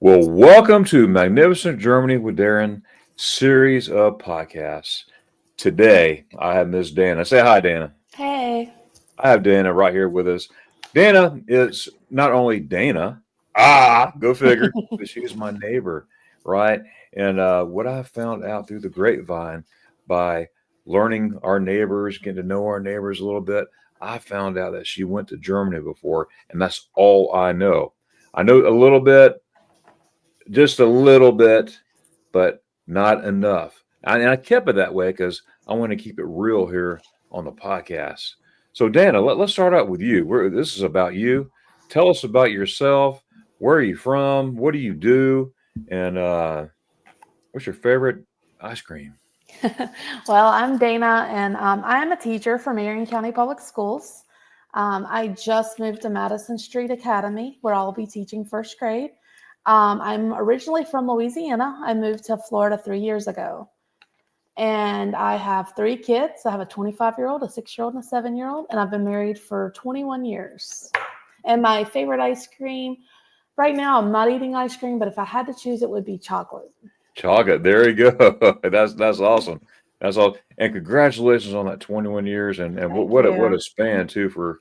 Well, welcome to Magnificent Germany with Darion series of podcasts. Today, I have Miss Dana. Say hi, Dana. Hey. I have Dana right here with us. Dana is not only Dana, go figure, but she's my neighbor, right? And what I found out through the grapevine by learning our neighbors, getting to know our neighbors a little bit, I found out that she went to Germany before, and that's all I know. I know a little bit, just a little bit, but not enough. And I kept it that way because I want to keep it real here on the podcast. So, Dana, let's start out with you. This is about you. Tell us about yourself. Where are you from? What do you do? And what's your favorite ice cream? Well, I'm Dana, and I am a teacher for Marion County Public Schools. I just moved to Madison Street Academy, where I'll be teaching first grade. I'm originally from Louisiana. I moved to Florida 3 years ago. And I have three kids. I have a 25-year-old, a 6-year-old, and a 7-year-old. And I've been married for 21 years. And my favorite ice cream, right now, I'm not eating ice cream, but if I had to choose, it would be chocolate. Chocolate. There you go. That's awesome. That's all. And congratulations on that 21 years. And Thank what a you. span too for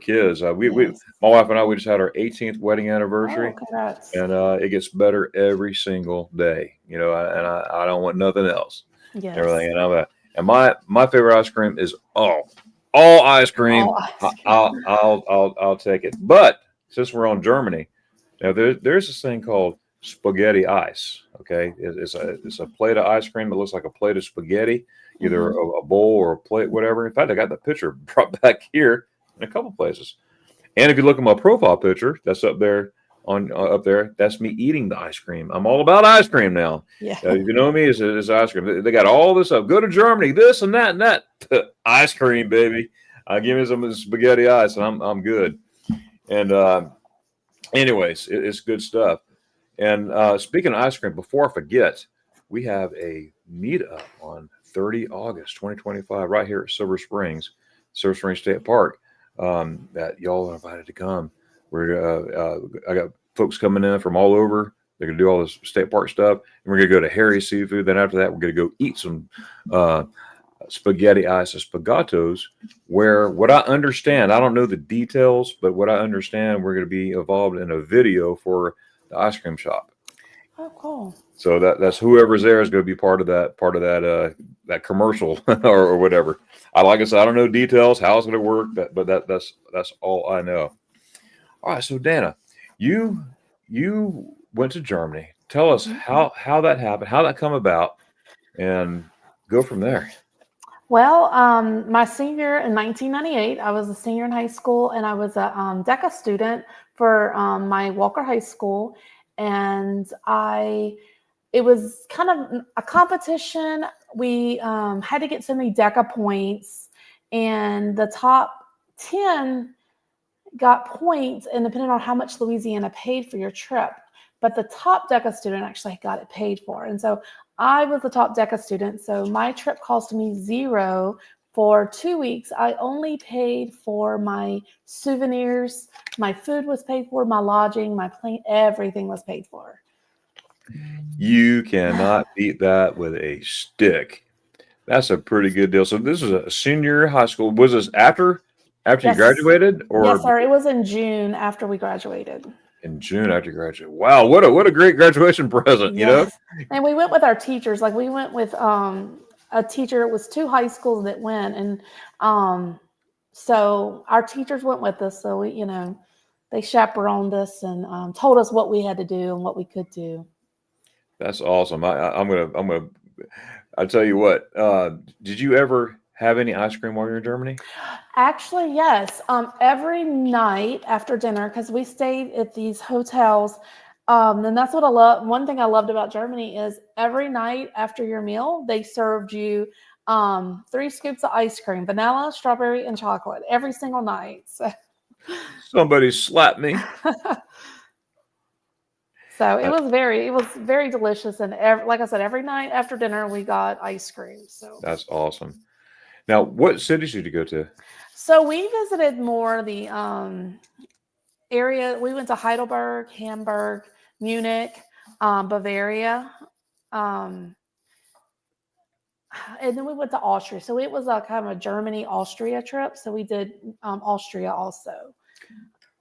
kids. We Yes. my wife and I, we just had our 18th wedding Oh, anniversary, congrats. and it gets better every single day. I don't want nothing else. Yes. Everything. And my favorite ice cream is all ice cream. All I, ice cream. I'll take it. But since we're on Germany, now there's this thing called spaghetti ice. Okay, it's a plate of ice cream that looks like a plate of spaghetti, either Hmm. a bowl or a plate, whatever. In fact, I got the picture brought back here in a couple places. And if you look at my profile picture, that's up there up there. That's me eating the ice cream. I'm all about ice cream now. Yeah. If you know me, it's ice cream. They got all this up. Go to Germany, this and that and that. Ice cream, baby. Give me some spaghetti ice, and I'm good. And anyways, it's good stuff. And speaking of ice cream, before I forget, we have a meetup on 30 August 2025 right here at Silver Springs State Park, that y'all are invited to come. I got folks coming in from all over. They're going to do all this state park stuff. And we're going to go to Harry's Seafood. Then after that, we're going to go eat some uh, spaghetti ice and spaghettos, where what I understand, I don't know the details, but what I understand, we're going to be involved in a video for the ice cream shop. Oh, cool. So that's whoever's there is going to be that commercial or whatever. Like I said, I don't know details, how it's going to work, but that's all I know. All right, so Dana, you went to Germany. Tell us Mhm. how that happened, how that come about, and go from there. Well, my senior in 1998, I was a senior in high school, and I was a DECA student for my Walker High School, and it was kind of a competition. We had to get so many DECA points, and the top 10 got points, and depending on how much Louisiana paid for your trip. But the top DECA student actually got it paid for. And so I was the top DECA student. So my trip cost me zero for 2 weeks. I only paid for my souvenirs. My food was paid for, my lodging, my plane, everything was paid for. You cannot beat that with a stick. That's a pretty good deal. So this is a senior high school. Was this after you Yes. graduated, or Yes, sir. It was in June after we graduated. in June after you graduated? Wow, what a great graduation present, you know? Yes. And we went with our teachers. Like we went with a teacher. It was two high schools that went. And so our teachers went with us. So they chaperoned us and told us what we had to do and what we could do. That's awesome. I tell you what. Did you ever have any ice cream while you were in Germany? Actually, yes. Every night after dinner, because we stayed at these hotels, and that's what I love. One thing I loved about Germany is every night after your meal, they served you 3 scoops of ice cream, vanilla, strawberry, and chocolate every single night. So, Somebody slapped me. so That, it was very delicious. And like I said, every night after dinner, we got ice cream. that's awesome. Now, what cities did you go to? So we visited more the area. We went to Heidelberg, Hamburg, Munich, Bavaria. Um, and then we went to Austria. So it was a kind of a Germany-Austria trip. So we did Austria also.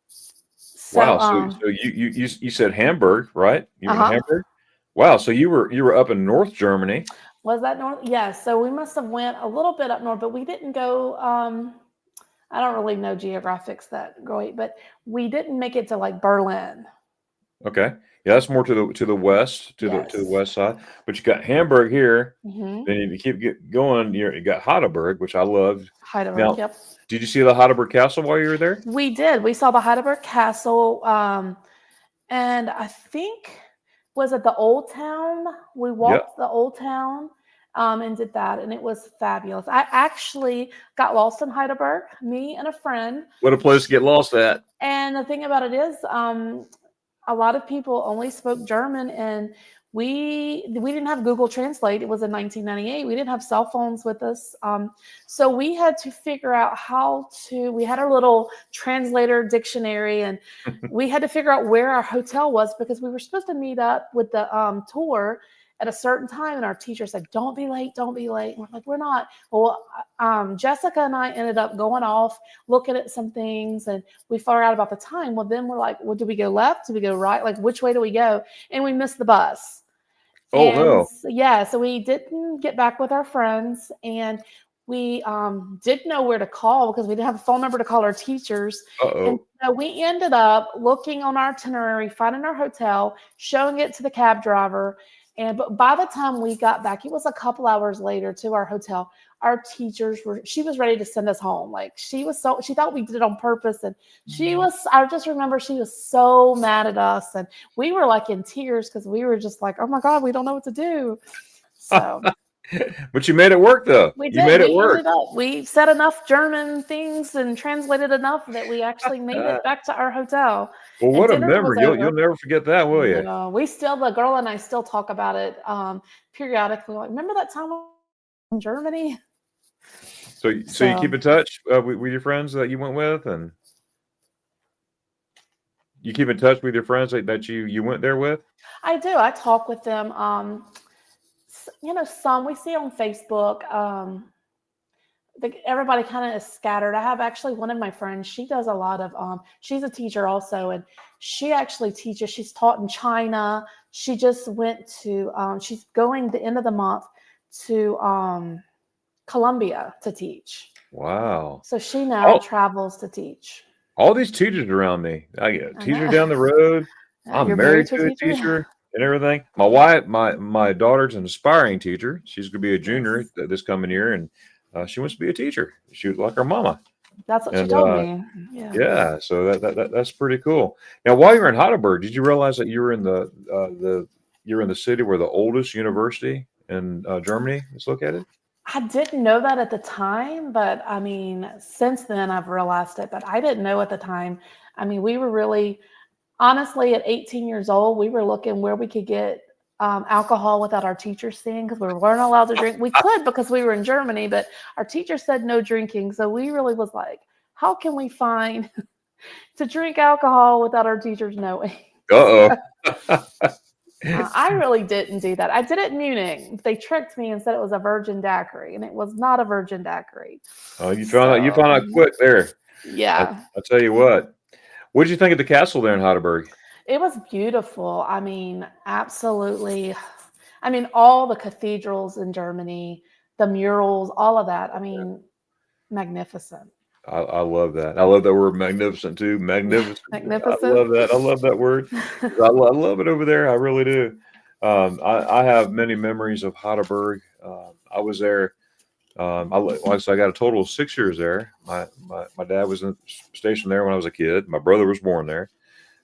So, Wow. So you said Hamburg, right? You were in uh-huh. Hamburg. Wow. So you were up in North Germany. Was that north? Yes. So we must have went a little bit up north, but we didn't go. I don't really know geographics that great, but we didn't make it to like Berlin. Okay. Yeah, that's more to the west, to the Yes. west side. But you got Hamburg here. Mm-hmm. Then if you keep going, you got Heidelberg, which I loved. Heidelberg. Now, Yep. did you see the Heidelberg Castle while you were there? We did. We saw the Heidelberg Castle, and I think was it the Old Town? We Yep. walked the Old Town. And did that, and it was fabulous. I actually got lost in Heidelberg, me and a friend. What a place to get lost at. And the thing about it is, a lot of people only spoke German, and we didn't have Google Translate. It was in 1998. We didn't have cell phones with us, so we had to figure out how to. We had our little translator dictionary, and we had to figure out where our hotel was because we were supposed to meet up with the tour at a certain time, and our teacher said, "Don't be late, don't be late." And we're like, "We're not." Well, Jessica and I ended up going off, looking at some things, and we figured out about the time. Well, then we're like, "Well, do we go left? Do we go right? Like, which way do we go?" And we missed the bus. Oh, And no. yeah, so we didn't get back with our friends, and we didn't know where to call because we didn't have a phone number to call our teachers. Uh-oh. And so we ended up looking on our itinerary, finding our hotel, showing it to the cab driver. But by the time we got back, it was a couple hours later to our hotel. Our teachers she was ready to send us home. Like she thought we did it on purpose. And I just remember she was so mad at us. And we were like in tears because we were just like, oh my God, we don't know what to do. So. But you made it work, though. We did. You made it work. We said enough German things and translated enough that we actually made it back to our hotel. Well, what a memory. You'll never forget that, will you? No, the girl and I still talk about it periodically. Like, remember that time in Germany? So you keep in touch with your friends that you went with, and you keep in touch with your friends that you went there with? I do. I talk with them. Some we see on Facebook. Everybody kind of is scattered. I have actually one of my friends. She does a lot of. She's a teacher also, and she actually teaches. She's taught in China. She just went to. She's going the end of the month to Colombia to teach. Wow. So she now travels to teach. All these teachers around me. I get a teacher down the road. I'm married to a teacher. And everything. My wife, my daughter's an aspiring teacher. She's going to be a junior this coming year, and she wants to be a teacher. She was like her mama. That's what she told me. Yeah. So that's pretty cool. Now, while you were in Heidelberg, did you realize that you were in the city where the oldest university in Germany is located? I didn't know that at the time, but I mean, since then I've realized it. But I didn't know at the time. I mean, we were really. Honestly, at 18 years old, we were looking where we could get alcohol without our teachers seeing because we weren't allowed to drink. We could because we were in Germany, but our teacher said no drinking. So we really was like, how can we find to drink alcohol without our teachers knowing? Uh-oh. I really didn't do that. I did it in Munich. They tricked me and said it was a virgin daiquiri, and it was not a virgin daiquiri. Oh, you found out quick there. Yeah. I'll tell you what. What did you think of the castle there in Heidelberg? It was beautiful. I mean, absolutely. I mean, all the cathedrals in Germany, the murals, all of that. I mean, magnificent. I love that. I love that word magnificent too. Magnificent. Magnificent. I love that. I love that word. I love it over there. I really do. I have many memories of Heidelberg. I was there. I got a total of 6 years there. My dad was stationed there when I was a kid. My brother was born there.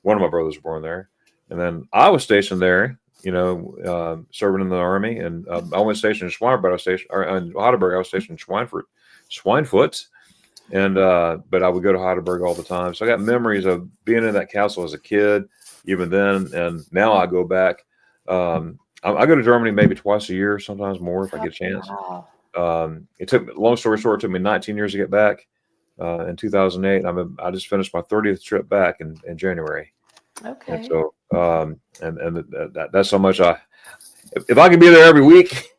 One of my brothers was born there. And then I was stationed there, serving in the army. And I went stationed in Schweinfurt. I was stationed in Heidelberg. I was stationed in Schweinfurt. And but I would go to Heidelberg all the time. So I got memories of being in that castle as a kid, even then. And now I go back. I go to Germany maybe twice a year, sometimes more if I get a chance. Wow. Long story short, it took me 19 years to get back in 2008. I just finished my 30th trip back in January. And Okay. so, that's how much if I could be there every week,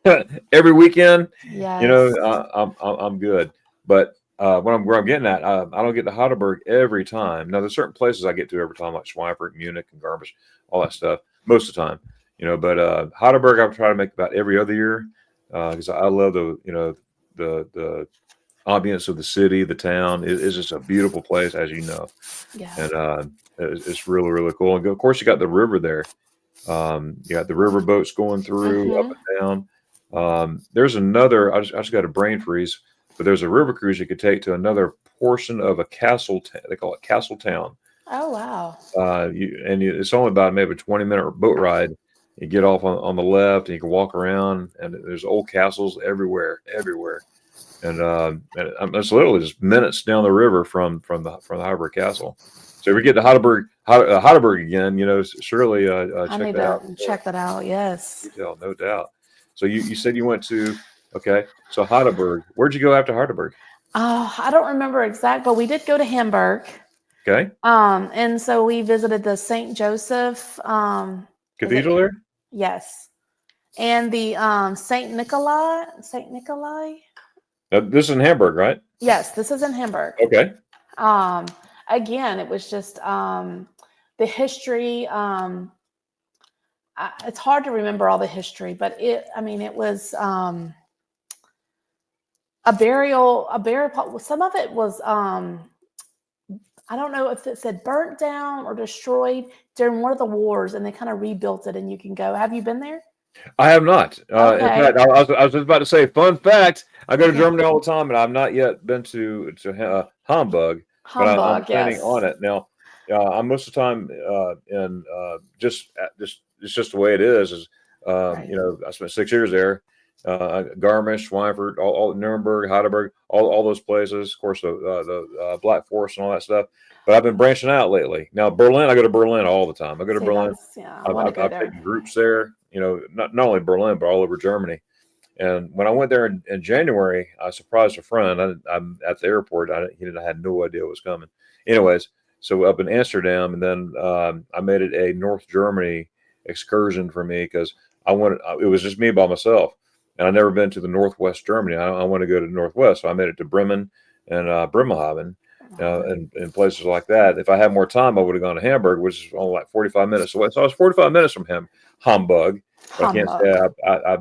every weekend, Yes. I'm good. But where I'm getting at, I don't get to Heidelberg every time. Now, there's certain places I get to every time, like Schweinfurt, Munich, and Garmisch, all that stuff, most of the time. But Heidelberg, I try to make about every other year because I love the ambience of the city, the town. It's just a beautiful place, as you know, Yeah. and it's really, really cool. And of course, you got the river there. You got the river boats going through up Mm-hmm. and down. There's another. I just got a brain freeze, but there's a river cruise you could take to another portion of a castle. They call it Castle Town. Oh, wow. It's only about maybe a 20-minute boat ride. You get off on the left, and you can walk around, and there's old castles everywhere, everywhere. And it's literally just minutes down the river from the Heidelberg Castle. So if we get to Heidelberg again, surely I check need that to out. check that out. Yes. Detail, no doubt. So you said you went to okay. So Heidelberg, where'd you go after Heidelberg? I don't remember exact, but we did go to Hamburg. Okay, And so we visited the St. Joseph. Is it? cathedral there. Yes. And the St. Nikolai. St. Nikolai. This is in Hamburg, right? Yes, this is in Hamburg. Okay. Um, Again, it was just the history. It's hard to remember all the history, but it was a burial. Some of it was I don't know if it said burnt down or destroyed during one of the wars, and they kind of rebuilt it. And you can go. Have you been there? I have not. In Okay. fact, I was just about to say, fun fact, I go to Germany all the time, and I've not yet been to Hamburg, but I'm Hamburg, planning yes. on it. Now, I'm most of the time in just it's just the way it is. Right. I spent 6 years there. Garmisch, Schweinfurt, all Nuremberg, Heidelberg, all those places. Of course, the Black Forest and all that stuff. But I've been branching out lately. Now, Berlin, I go to Berlin all the time. I go to See, Berlin. I want to go I've there. taken groups there. Not only Berlin, but all over Germany. And when I went there in January, I surprised a friend. I'm at the airport. I had no idea what was coming. Anyways, so up in Amsterdam, and then I made it a North Germany excursion for me because it was just me by myself. And I've never been to the Northwest Germany. I want to go to the Northwest. So I made it to Bremen and Bremerhaven and places like that. If I had more time, I would have gone to Hamburg, which is only like 45 minutes away. So I was 45 minutes from Hamburg. But I can't say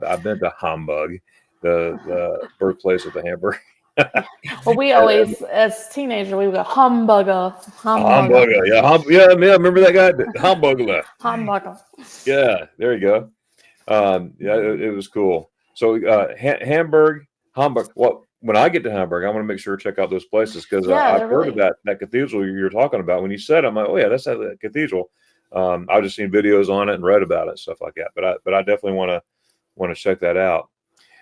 I've been to Hamburg, the birthplace of the hamburger. Well, we always, as teenagers, we would go hamburger. Hamburger, yeah, remember that guy, Hamburger. Hamburger. Yeah, there you go. Yeah, it was cool. So Hamburg. Well, when I get to Hamburg, I want to make sure to check out those places because I've heard of that cathedral you're talking about. When you said it, I'm like, oh yeah, that's that cathedral. I've just seen videos on it and read about it, stuff like that. But I definitely want to check that out.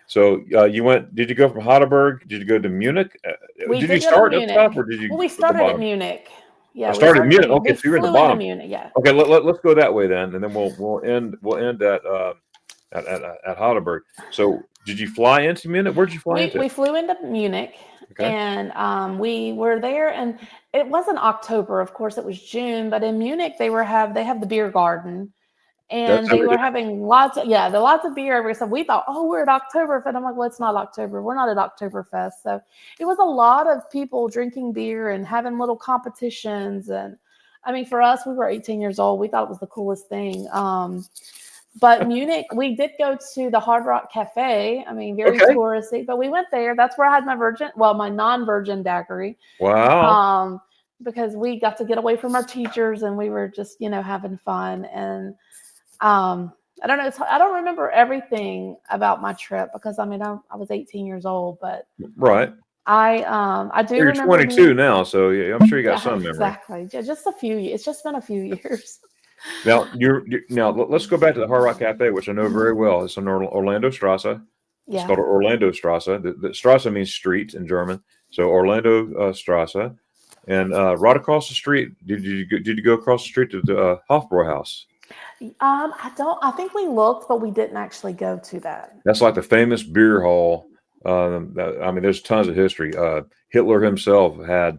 So did you go from Heidelberg? Did you go to Munich? Did you start at the top or did you? Well, we started at Munich. Yeah, I started at Munich. Okay, so you're at the bottom. Munich, yeah. Okay, let's go that way then, and then we'll end at Heidelberg. So did you fly into Munich? Where did you fly into? We flew into Munich. Okay. And we were there, and it wasn't October. Of course, it was June. But in Munich, they have the beer garden, and they were having lots of beer every. So we thought, oh, we're at Oktoberfest. I'm like, well, it's not October. We're not at Oktoberfest. So it was a lot of people drinking beer and having little competitions. And I mean, for us, we were 18 years old. We thought it was the coolest thing. But Munich, we did go to the Hard Rock Cafe. I mean, very touristy, but we went there. That's where I had my non-virgin daiquiri. Wow. Because we got to get away from our teachers and we were just, having fun. And I don't know. I don't remember everything about my trip because I was 18 years old, but right. I do. You're remember 22 now, so yeah, I'm sure you got some memory. Exactly. Just a few. It's just been a few years. Now let's go back to the Hard Rock Cafe, which I know very well. It's on Orlando Strasse. Yeah. It's called Orlando Strasse. The Strasse means street in German. So Orlando Strasse, and right across the street. Did you go across the street to the Hofbräuhaus? I think we looked, but we didn't actually go to that. That's like the famous beer hall. There's tons of history. Hitler himself had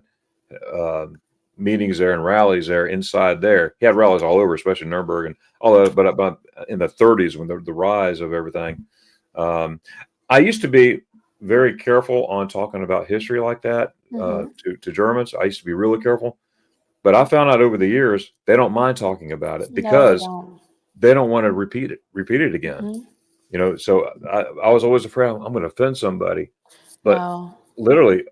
meetings there and rallies there inside there. He had rallies all over, especially Nuremberg and all that. But about in the 30s, when the rise of everything, I used to be very careful on talking about history like that to Germans. I used to be really careful. But I found out over the years they don't mind talking about it because they don't want to repeat it again. You know, so I was always afraid I'm going to offend somebody. But literally,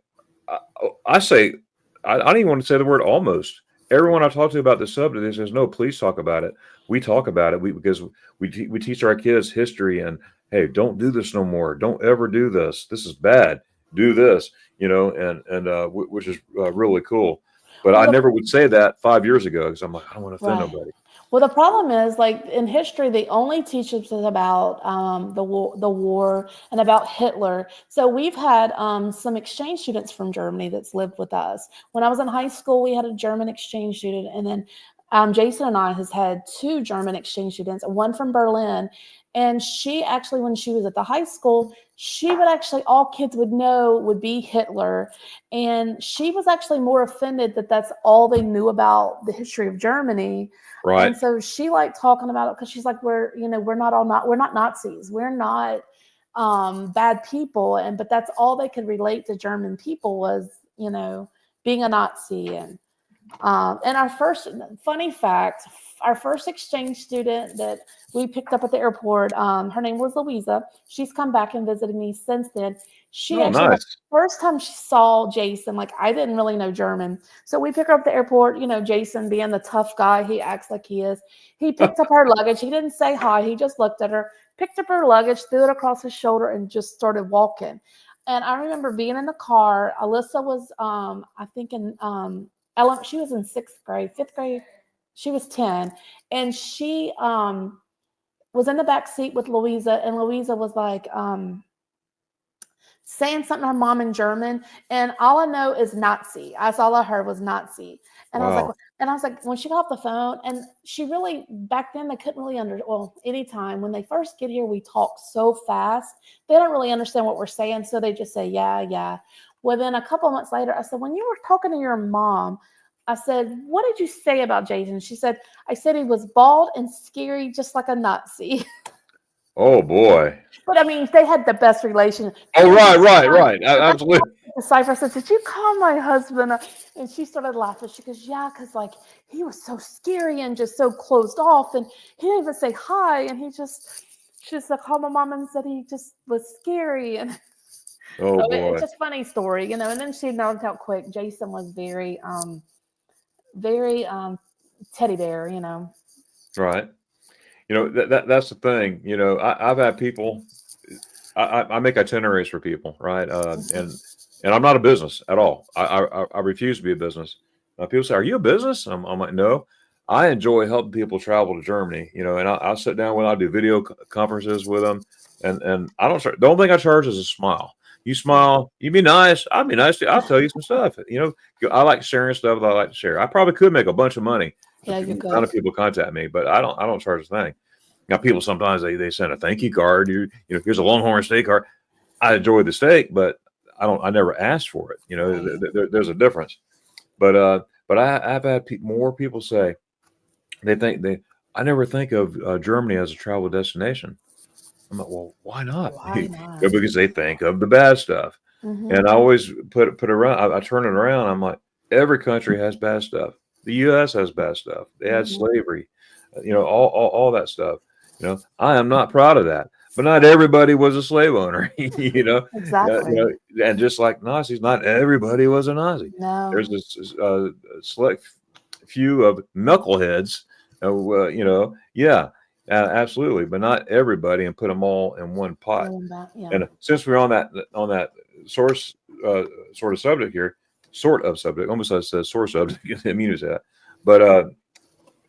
I say, I don't even want to say the word almost. Everyone I talk to about this subject, they says, no, please talk about it. We talk about it because we teach our kids history and, hey, don't do this no more. Don't ever do this. This is bad. Do this, you know, and which is really cool. But I never would say that 5 years ago because I'm like, I don't want to offend nobody. Well, the problem is, like in history, they only teach us about the war and about Hitler. So we've had some exchange students from Germany that's lived with us. When I was in high school, we had a German exchange student, and then Jason and I has had 2 German exchange students, one from Berlin. And she actually, when she was at the high school, she would actually, all kids would know would be Hitler. And she was actually more offended that that's all they knew about the history of Germany. Right. And so she liked talking about it because she's like, we're not Nazis. We're not bad people. But that's all they could relate to German people was, you know, being a Nazi. And our first funny fact, our first exchange student that we picked up at the airport, her name was Louisa. She's come back and visited me since then. The first time she saw Jason, like I didn't really know German. So we pick her up at the airport, you know, Jason being the tough guy he acts like he is. He picked up her luggage. He didn't say hi. He just looked at her, picked up her luggage, threw it across his shoulder and just started walking. And I remember being in the car. Alyssa was, I think she was in 6th grade, 5th grade. She was 10, and she was in the back seat with Louisa, and Louisa was like saying something to her mom in German, and all I know is Nazi. That's all I heard was Nazi. And I was like, when she got off the phone, and she really, back then they couldn't really anytime when they first get here, we talk so fast, they don't really understand what we're saying, so they just say, yeah. Well, then a couple of months later, I said, when you were talking to your mom, I said, what did you say about Jason? She said, I said he was bald and scary, just like a Nazi. Oh, boy. But I mean, they had the best relation. Oh, right. Absolutely. Cypher said, did you call my husband? And she started laughing. She goes, yeah, because like he was so scary and just so closed off. And he didn't even say hi. And she just called my mom and said he just was scary. And boy. It's just a funny story, you know. And then she knocked out quick. Jason was very teddy bear, you know. Right. You know, that's the thing. You know, I've had people. I make itineraries for people, right? And I'm not a business at all. I refuse to be a business. People say, "Are you a business?" I'm like, "No." I enjoy helping people travel to Germany. You know, and I'll sit down when I do video conferences with them, and I don't. The only thing I charge is a smile. You smile, you be nice. I'll be nice to you. I'll tell you some stuff. You know, I like sharing stuff that I like to share. I probably could make a bunch of money. Yeah, you could. A lot of people contact me, but I don't charge a thing. Now, people sometimes they send a thank you card. You know, here's a Longhorn steak card. I enjoy the steak, but I never asked for it. You know, there's a difference. But I've had more people say I never think of Germany as a travel destination. I'm like, well, why not? Why not? Because they think of the bad stuff. Mm-hmm. And I always put it around. I turn it around. I'm like, every country has bad stuff. The U.S. has bad stuff. They had slavery, you know, all that stuff. You know, I am not proud of that. But not everybody was a slave owner, you know. Exactly. You know, and just like Nazis, not everybody was a Nazi. No. There's this select few of knuckleheads. You know, yeah. Absolutely, but not everybody, and put them all in one pot. Yeah. And since we're on that sort of subject here, almost I said source subject, didn't mean to say that. But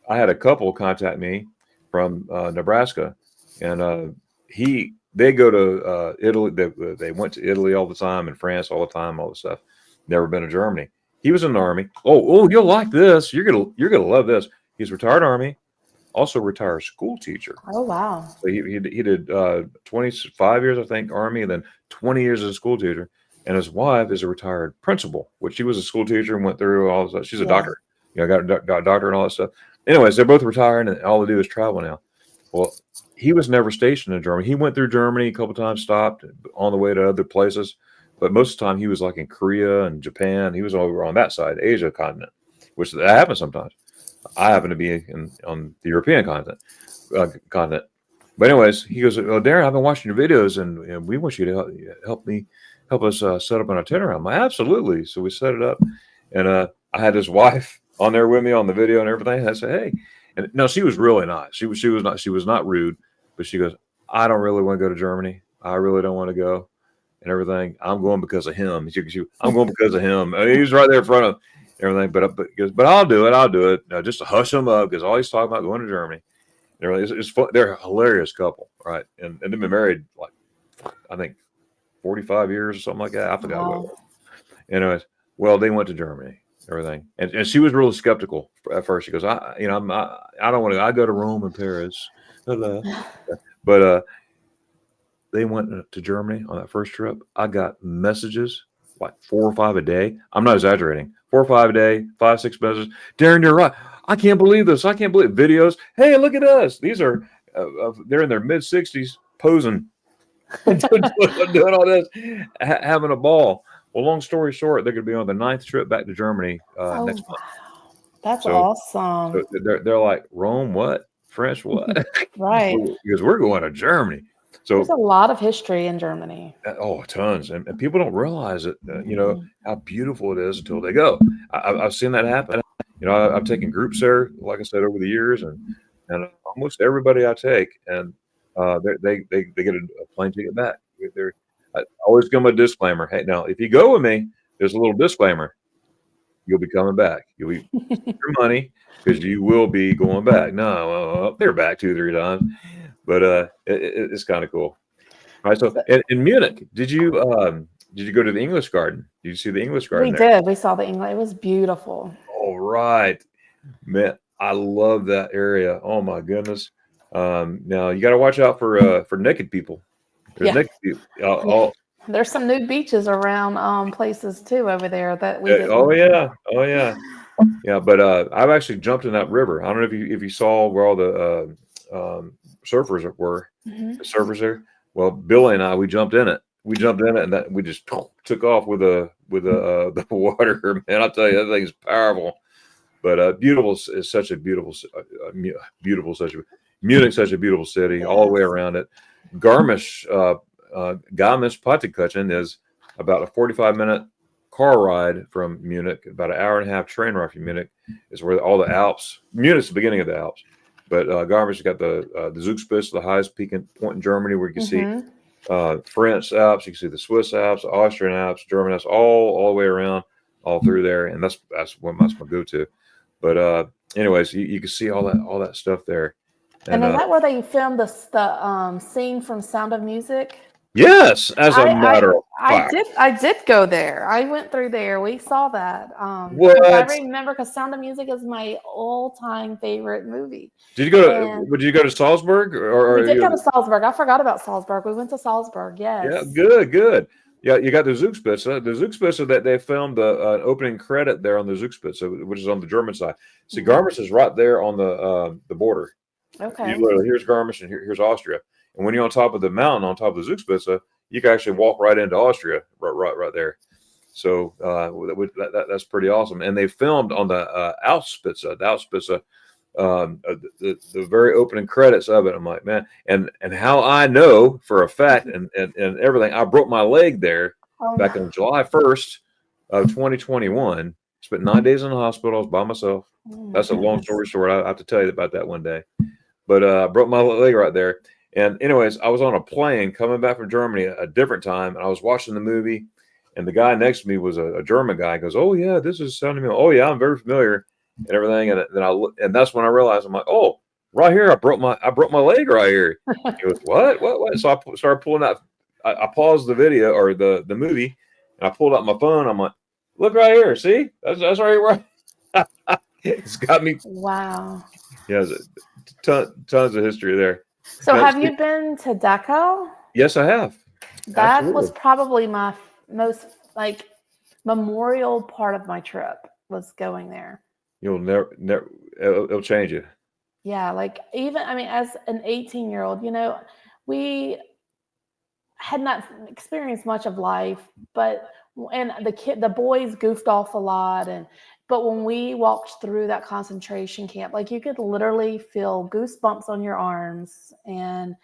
I had a couple contact me from Nebraska, and they go to Italy. They went to Italy all the time, and France all the time, all the stuff. Never been to Germany. He was in the Army. Oh, you'll like this. You're gonna love this. He's retired Army. Also retired school teacher. Oh, wow. So he did 25 years, I think, Army, and then 20 years as a school teacher. And his wife is a retired principal, which she was a school teacher and went through all this. She's a doctor. got a doctor and all that stuff. Anyways, they're both retired, and all they do is travel now. Well, he was never stationed in Germany. He went through Germany a couple times, stopped on the way to other places, but most of the time he was like in Korea and Japan. He was over on that side, Asia continent, which that happens sometimes. I happen to be on the European continent. But anyways, he goes, "Oh, Darren, I've been watching your videos, and we want you to help us set up an itinerary." I'm like, "Absolutely." So we set it up, and I had his wife on there with me on the video and everything. And I said, "Hey," and no, she was really nice. She was not rude, but she goes, "I don't really want to go to Germany. I really don't want to go, and everything. I'm going because of him. I'm going because of him. I mean, he's right there in front of everything. But I'll do it. I'll do it just to hush him up because all he's talking about going to Germany." It's fun. They're a hilarious couple, right? And they've been married like I think 45 years or something like that. I forgot what it was. Anyways, well, they went to Germany, everything, and she was really skeptical at first. She goes, I don't want to. I go to Rome and Paris, but they went to Germany on that first trip. I got messages like 4 or 5 a day. I'm not exaggerating. 4 or 5 a day, 5, 6 messages. Darren, you're right. I can't believe this. I can't believe videos. Hey, look at us. These are they're in their mid-60s posing, doing all this, having a ball. Well, long story short, they're going to be on the 9th trip back to Germany next month. That's awesome. So they're like, Rome, what? French, what? Right. Because we're going to Germany. So there's a lot of history in Germany. Oh, tons. And people don't realize it, how beautiful it is until they go. I've seen that happen. I've taken groups there, like I said, over the years, and almost everybody I take, and they get a plane ticket back. I always give them a disclaimer. Hey, now if you go with me, there's a little disclaimer. You'll be coming back. You'll be your money because you will be going back. No, they're back 2 or 3 times, but it's kind of cool. All right. So in Munich, did you go to the English Garden? Did you see the English Garden? We did. We saw the English. It was beautiful. All right, man. I love that area. Oh my goodness. Now you got to watch out for naked people. There's naked people. There's some nude beaches around places too over there that we did. Oh yeah. Yeah, but I've actually jumped in that river. I don't know if you saw where all the surfers were. Mm-hmm. The surfers there. Well, Billy and I, we jumped in it, and that we just took off with the water. Man, I'll tell you, that thing's powerful. But beautiful is such a beautiful, Munich's such a beautiful city all the way around it. Garmisch, Garmisch-Partenkirchen is about a 45-minute car ride from Munich, about an hour and a half train ride from Munich. Is where all the Alps. Munich's the beginning of the Alps. But Garmisch got the Zugspitze, the highest point in Germany, where you can see French Alps, you can see the Swiss Alps, Austrian Alps, German Alps, all the way around, all through there, and that's my go-to. But anyways, you can see all that stuff there. And is that where they filmed the scene from Sound of Music? Yes, as a matter of fact. I did go there. I went through there. We saw that. What? I remember because Sound of Music is my all-time favorite movie. Did you go? Did you go to Salzburg? Or we did go to Salzburg. I forgot about Salzburg. We went to Salzburg. Yes. Yeah. Good. Yeah, you got the Zugspitze. The Zugspitze that they filmed the opening credit there on the Zugspitze, which is on the German side. See, Garmisch is right there on the border. Okay. Here's Garmisch and here's Austria. And when you're on top of the mountain, on top of the Zugspitze, you can actually walk right into Austria, right there. So that's pretty awesome. And they filmed on the Alpspitze, the very opening credits of it. I'm like, man, and how I know for a fact and everything, I broke my leg there back on July 1st of 2021. Spent 9 days in the hospital. I was by myself. That's a long story short. I have to tell you about that one day. But I broke my leg right there. And anyways, I was on a plane coming back from Germany a different time, and I was watching the movie, and the guy next to me was a German guy. He goes, "Oh yeah, this is Sound of Music. Oh yeah, I'm very familiar," and everything. And then and that's when I realized, I'm like, "Oh, right here, I broke my leg right here." He goes, "What? So I started pulling out. I paused the video or the movie, and I pulled out my phone. I'm like, "Look right here. See, that's right here." It's got me. Wow. Yeah, tons of history there. So have you been to Dachau? Yes, I have. That Absolutely. was probably my most memorial part of my trip was going there. you'll never it'll change you. Yeah, like even I mean, as an 18-year-old, we had not experienced much of life, but and the boys goofed off a lot, but when we walked through that concentration camp, like you could literally feel goosebumps on your arms, and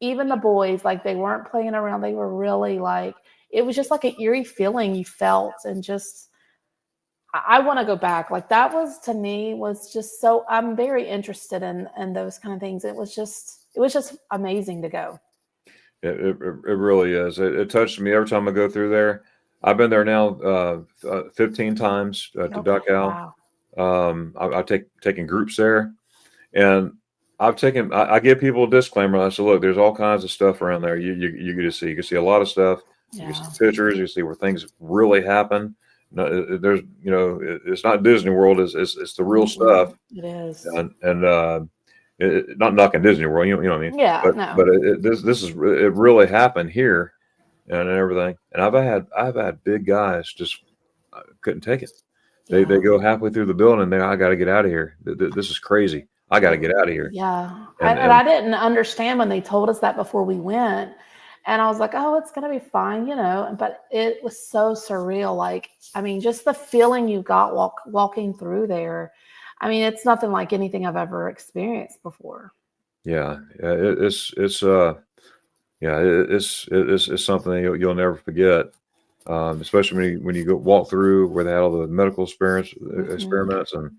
even the boys, like they weren't playing around, they were really like it was just like an eerie feeling you felt, and just I want to go back. Like that was to me was just so I'm very interested in those kind of things. It was just amazing to go. It really is. It touched me every time I go through there. I've been there now 15 times to Okay. Dachau. Wow. I've taken groups there, and I give people a disclaimer. I said, look, there's all kinds of stuff around there. You get to see. You can see a lot of stuff. You can Yeah. see pictures. You can see where things really happen. No, there's it's not Disney World. It's the real stuff. It is. And not knocking Disney World. You know what I mean. Yeah. No. But it really happened here and everything. And I've had big guys just couldn't take it. They Yeah. go halfway through the building and I got to get out of here. This is crazy. I got to get out of here. Yeah. And And I didn't understand when they told us that before we went. And I was like, oh, it's going to be fine, but it was so surreal. Like, I mean, just the feeling you got walking through there. I mean, it's nothing like anything I've ever experienced before. it's something that you'll never forget. Especially when you go walk through where they had all the medical experiments and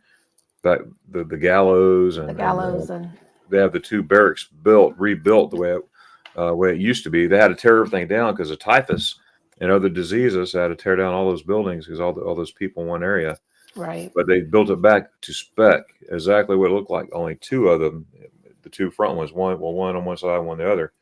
that the gallows The and gallows and they have the two barracks rebuilt the way it used to be. They had to tear everything down because of typhus and other diseases. They had to tear down all those buildings because all those people in one area. right. But they built it back to spec exactly what it looked like. Only two of them, the two front ones, one on one side, one the other,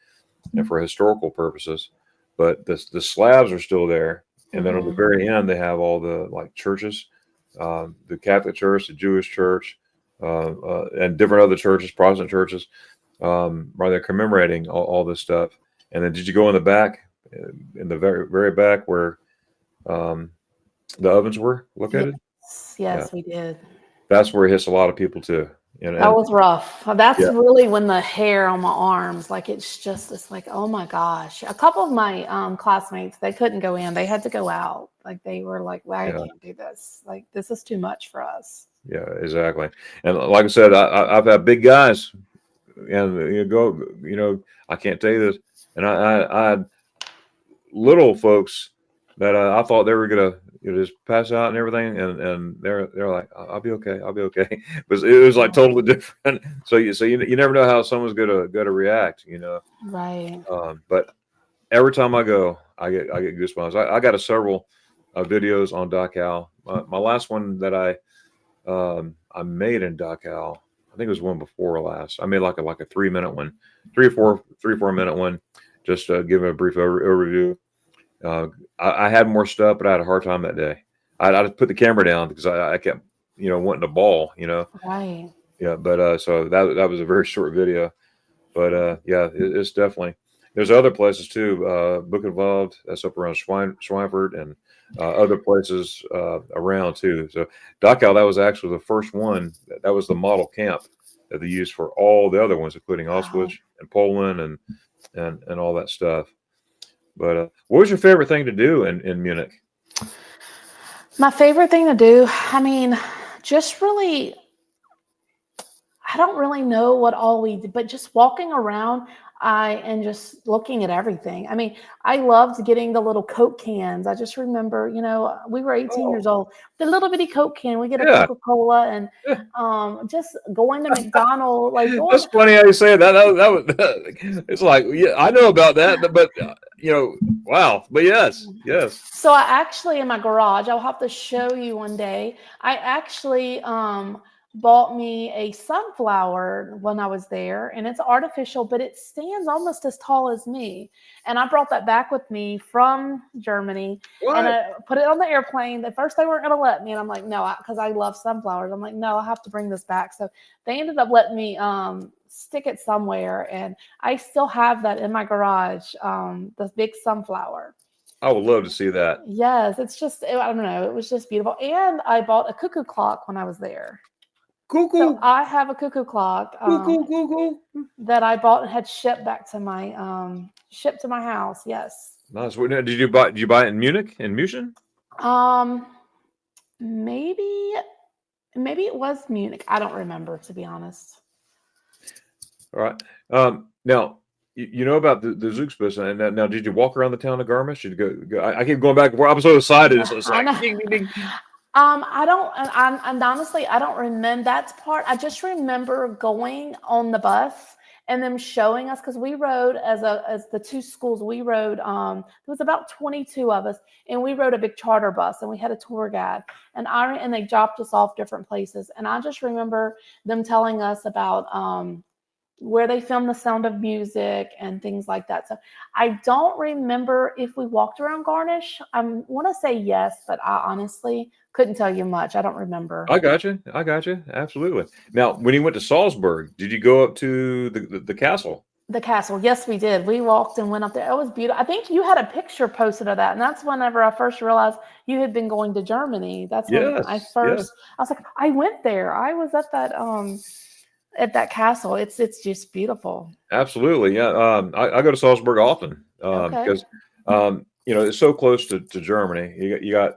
and for historical purposes. But the slabs are still there, and then on the very end they have all the like churches, the Catholic Church, the Jewish Church, and different other churches, Protestant churches, where they're commemorating all this stuff. And then did you go in the back, in the very very back where the ovens were located? Yes, Yeah, we did. that's where it hits a lot of people too. That was rough. That's Yeah, really when the hair on my arms, like it's like, oh my gosh. A couple of my classmates, they couldn't go in. They had to go out. Like they were like, well, I yeah, can't do this. Like this is too much for us. yeah, exactly. And like I said, I've had big guys, and I can't tell you this, and I had little folks that I thought they were gonna just pass out and everything, and they're like, I'll be okay, I'll be okay. It was like totally different. So you never know how someone's gonna react, Right. But every time I go, I get goosebumps. I got several videos on Dachau. My last one that I made in Dachau, I think it was one before last. I made like a 3-minute one, 3 or 4 minute one, just giving a brief overview. I had more stuff, but I had a hard time that day. I just put the camera down because I kept wanting to ball. Right. Yeah, but so that was a very short video. But yeah, it's definitely. There's other places too. Buchenwald, that's up around Schweinfurt, and other places around too. So Dachau, that was actually the first one. That was the model camp that they used for all the other ones, including Wow. Auschwitz and Poland and all that stuff. But what was your favorite thing to do in Munich? My favorite thing to do, I mean, just really I don't really know what all we did, but just walking around, and just looking at everything. I mean, I loved getting the little Coke cans. I just remember, we were 18 Oh, years old. The little bitty Coke can, we get a yeah. Coca-Cola, and just going to McDonald's, like going. That's funny how you say that. That was it's like, yeah, I know about that, but wow. But yes. So I actually in my garage, I'll have to show you one day. I actually bought me a sunflower when I was there, and it's artificial, but it stands almost as tall as me. And I brought that back with me from Germany, and What? I put it on the airplane. At first, they weren't going to let me, and I'm like, no, because I love sunflowers. I'm like, no, I have to bring this back. So they ended up letting me stick it somewhere, and I still have that in my garage. This big sunflower. I would love to see that. Yes, it's just, I don't know, it was just beautiful. And I bought a cuckoo clock when I was there. Cuckoo, So I have a cuckoo clock cuckoo, cuckoo. that I bought and had shipped back to my shipped to my house. Yes. Nice. Did you buy it in Munich? In München? Maybe it was Munich. I don't remember, to be honest. All right. Now you know about the Zugspitze, and now did you walk around the town of Garmisch? Did you go I keep going back. I'm so excited. It's like ding, ding, ding. I don't. I'm honestly, I don't remember that part. I just remember going on the bus and them showing us, because we rode as the two schools. We rode. There was about 22 of us, and we rode a big charter bus, and we had a tour guide, and they dropped us off different places. And I just remember them telling us about where they filmed The Sound of Music and things like that. So I don't remember if we walked around Garmisch. I want to say yes, but I honestly couldn't tell you much. I don't remember. I got you. Absolutely. Now, when you went to Salzburg, did you go up to the castle? The castle. Yes, we did. We walked and went up there. It was beautiful. I think you had a picture posted of that. And that's whenever I first realized you had been going to Germany. That's when I was like, I went there. I was at that castle. It's just beautiful. Absolutely. Yeah. I go to Salzburg often because it's so close to Germany. You got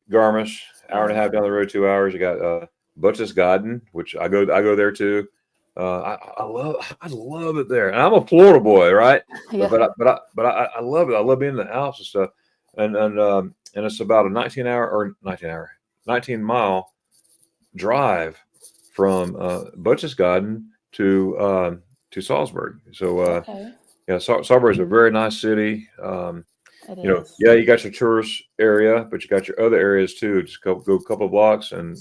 Garmisch, hour and a half down the road, 2 hours. You got Berchtesgaden, which I go there too. I love it there. And I'm a Florida boy, right? Yeah. But I love it. I love being in the Alps and stuff. And it's about a 19 mile drive from Berchtesgaden to Salzburg. So Salzburg is a very nice city. You got your tourist area, but you got your other areas too. Just go a couple of blocks, and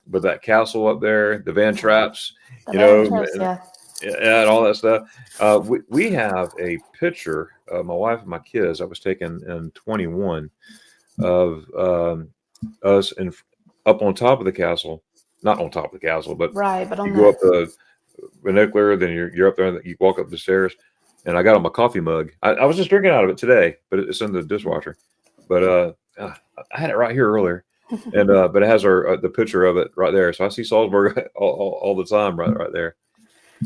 but that castle up there, the Van Traps, and all that stuff. We have a picture of my wife and my kids. I was taken in 21 of us up on top of the castle. Not on top of the castle, but you go up the vernacular, then you're up there, and you walk up the stairs. And I got on my coffee mug. I was just drinking out of it today, but it's in the dishwasher. But I had it right here earlier, and but it has the picture of it right there. So I see Salzburg all the time right there.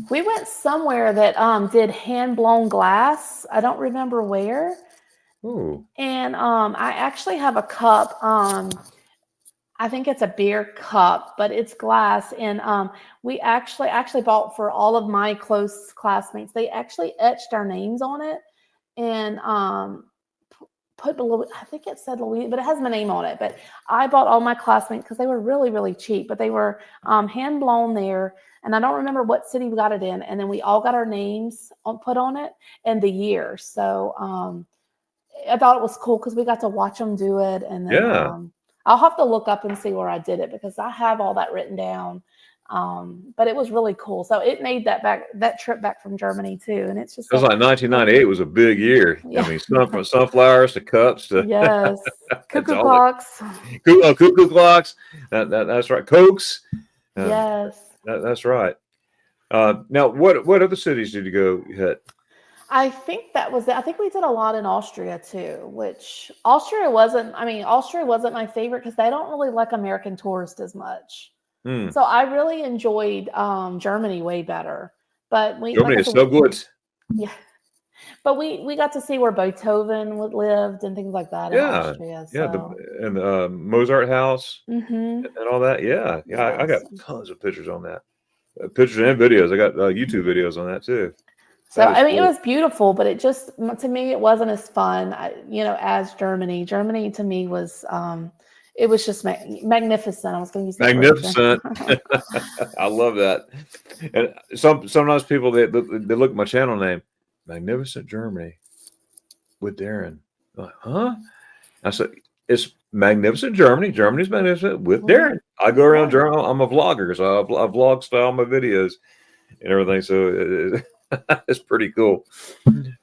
We went somewhere that did hand blown glass. I don't remember where. Ooh. And I actually have a cup. I think it's a beer cup, but it's glass. And we actually bought for all of my close classmates. They actually etched our names on it and put I think it said Louise, but it has my name on it. But I bought all my classmates because they were really, really cheap, but they were hand blown there. And I don't remember what city we got it in. And then we all got our names put on it and the year. So I thought it was cool because we got to watch them do it. And then I'll have to look up and see where I did it because I have all that written down. But it was really cool. So it made that trip back from Germany too. And it's just it was like 1998 was a big year. Yeah. I mean, from sunflowers to cups to cuckoo clocks. Cuckoo clocks. That's right. Cokes. Yes. That's right. Now, what other cities did you go hit? I think that was it. I think we did a lot in Austria too, which Austria wasn't my favorite because they don't really like American tourists as much. So I really enjoyed Germany way better. But Germany is so good. Yeah. But we got to see where Beethoven lived and things like that in Austria. So. Yeah, and Mozart house and all that. Yeah. I got tons of pictures on that. Pictures and videos. I got YouTube videos on that too. So, I mean, cool. It was beautiful, but it just, to me, it wasn't as fun, as Germany. Germany to me was, it was just magnificent. I was going to use that magnificent. I love that. And sometimes people, they look at my channel name, Magnificent Germany with Darion. I'm like, huh? I said, it's Magnificent Germany. Germany's magnificent with Darion. I go around Germany. I'm a vlogger, so I vlog style my videos and everything. So it's pretty cool.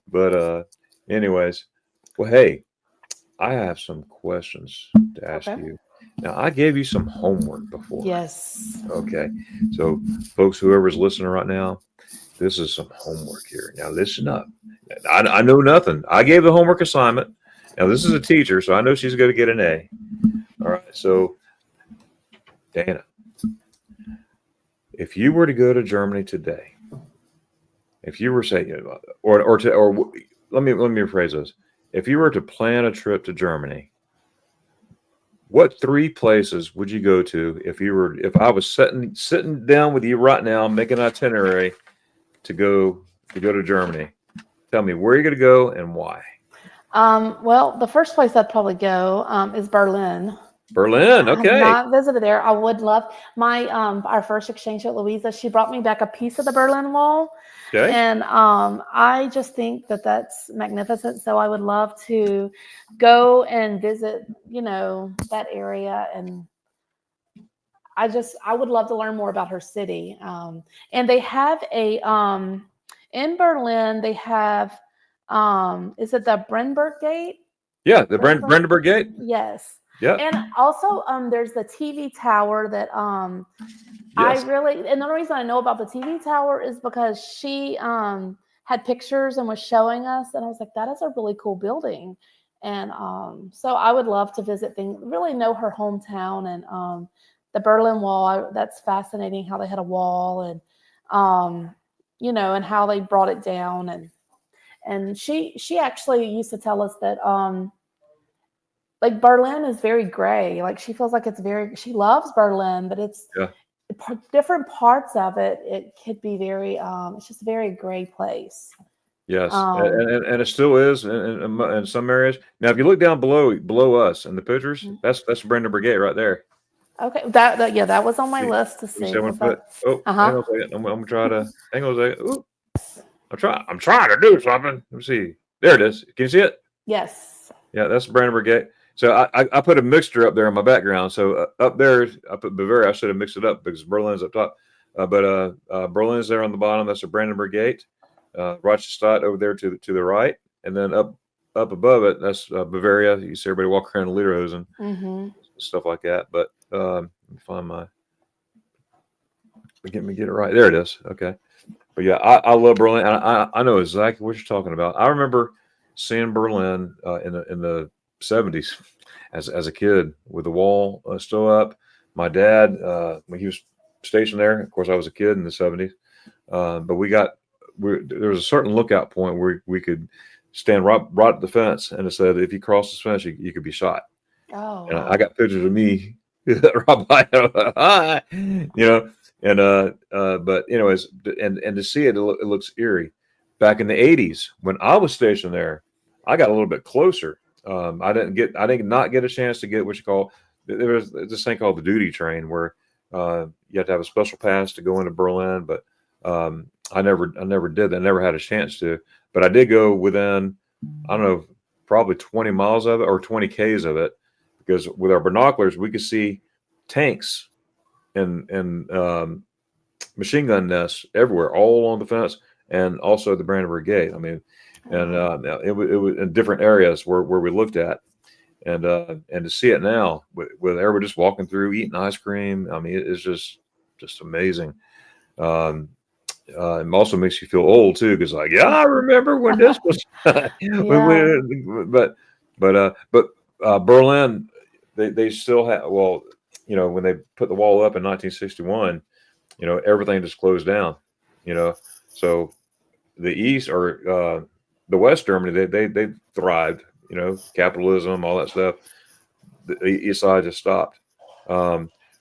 But anyways, well, hey, I have some questions to ask you. Now, I gave you some homework before. Yes. Okay. So, folks, whoever's listening right now, This is some homework here. Now listen up. I know nothing. I gave the homework assignment. Now this is a teacher, so I know she's going to get an A. All right. So, Dana, if you were to go to Germany today, if you were saying, or let me rephrase this. If you were to plan a trip to Germany, what 3 places would you go to if I was sitting down with you right now, making an itinerary to go to Germany? Tell me where you're going to go and why. Well, the first place I'd probably go is Berlin. Berlin, okay. I have not visited there. I would love my our first exchange with Louisa. She brought me back a piece of the Berlin Wall, okay. And I just think that that's magnificent. So I would love to go and visit, that area, and I would love to learn more about her city. And they have in Berlin they have is it the Brandenburg Gate? Yeah, the Brandenburg Gate. Yes. Yeah. And also there's the TV tower that yes. and the only reason I know about the TV tower is because she had pictures and was showing us, and I was like, that is a really cool building. And so I would love to visit things, really know her hometown, and the Berlin Wall. That's fascinating how they had a wall, and and how they brought it down, and she actually used to tell us that like Berlin is very gray. Like she feels like she loves Berlin, but it's different parts of it. It could be very, it's just a very gray place. Yes. And it still is in some areas. Now, if you look down below us in the pictures, mm-hmm. that's the Brandenburg Gate right there. Okay. That was on my list to see. Hang on a second. I'm going to try to, hang on a second. Ooh. I'm trying to do something. Let me see. There it is. Can you see it? Yes. Yeah, that's the Brandenburg Gate. So I put a mixture up there in my background. So up there, I put Bavaria. I should have mixed it up because Berlin's up top. But Berlin's there on the bottom. That's the Brandenburg Gate. Rochestadt over there to the right. And then up above it, that's Bavaria. You see everybody walk around in Lederhosen, mm-hmm. stuff like that. But let me find get it right. There it is. Okay. But yeah, I love Berlin. I know exactly what you're talking about. I remember seeing Berlin in the 70s as a kid with the wall still up. My dad, when he was stationed there, of course I was a kid in the 70s, but there was a certain lookout point where we could stand right at the fence, and it said if you cross this fence you could be shot. Oh, and I got pictures of me right by but anyways, and to see it looks eerie. Back in the 80s when I was stationed there, I got a little bit closer. I did not get a chance to get what you call, there was this thing called the duty train where you have to have a special pass to go into Berlin, but I never did that. I never had a chance to, but I did go within, I don't know, probably 20 miles of it or 20 Ks of it, because with our binoculars we could see tanks and machine gun nests everywhere, all along the fence, and also the Brandenburg Gate. I mean, and it was in different areas where we looked at, and to see it now with everybody just walking through, eating ice cream. I mean, it's just amazing. It also makes you feel old too, because I remember when this was. But Berlin, they still have, when they put the wall up in 1961, everything just closed down. So the East or the West Germany, they thrived, capitalism, all that stuff. The East side just stopped.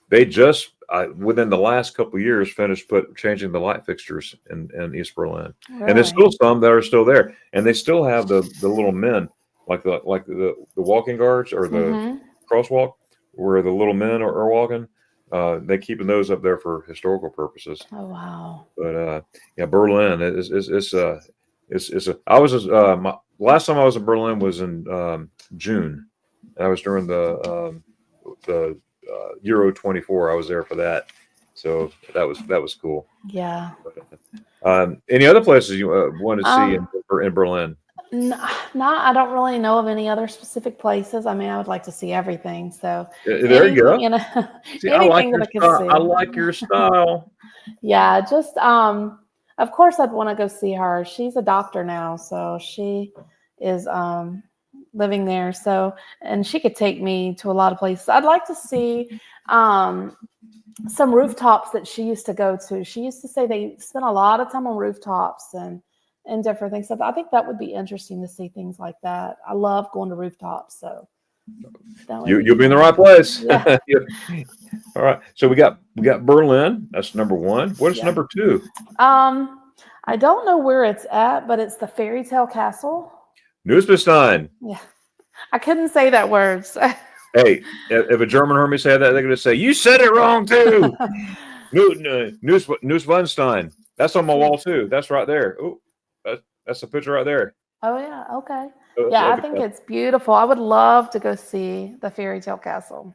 They just within the last couple of years finished changing the light fixtures in East Berlin. Really? And there's still some that are still there, and they still have the little men, like the walking guards or the mm-hmm. crosswalk where the little men are walking. They're keeping those up there for historical purposes. Oh wow! But Berlin my last time I was in Berlin was in June. I was during the Euro 24. I was there for that, so that was cool. Yeah. But, any other places you want to see in Berlin? No, I don't really know of any other specific places. I mean, I would like to see everything. So there you go. See, I like your style. See. I like your style. Yeah, just of course I'd want to go see her. She's a doctor now, so she is living there. So, and she could take me to a lot of places. I'd like to see some rooftops that she used to go to. She used to say they spent a lot of time on rooftops and different things. So I think that would be interesting to see things like that. I love going to rooftops. So you'll be in the right place. Yeah. All right. So we got Berlin. That's number one. What is number two? I don't know where it's at, but it's the Fairy Tale Castle. Neuschwanstein. Yeah. I couldn't say that word. Hey, if a German heard me say that, they're going to say, you said it wrong too. Neuschwanstein. That's on my wall too. That's right there. Oh, that's a picture right there. Oh yeah. Okay. Yeah, I think it's beautiful. I would love to go see the Fairy Tale Castle.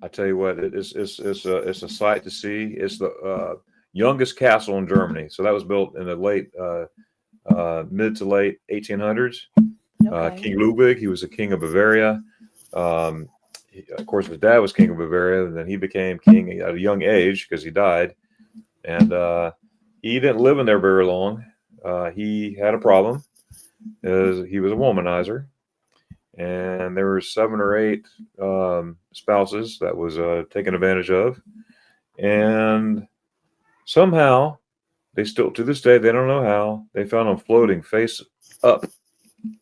I tell you what, it's a sight to see. It's the youngest castle in Germany. So that was built in the mid to late 1800s. Okay. King Ludwig, he was the king of Bavaria. Of course, his dad was king of Bavaria, and then he became king at a young age because he died. And he didn't live in there very long. He had a problem. He was a womanizer, and there were 7 or 8 spouses that was taken advantage of. And somehow, they still, to this day, they don't know how, they found him floating face up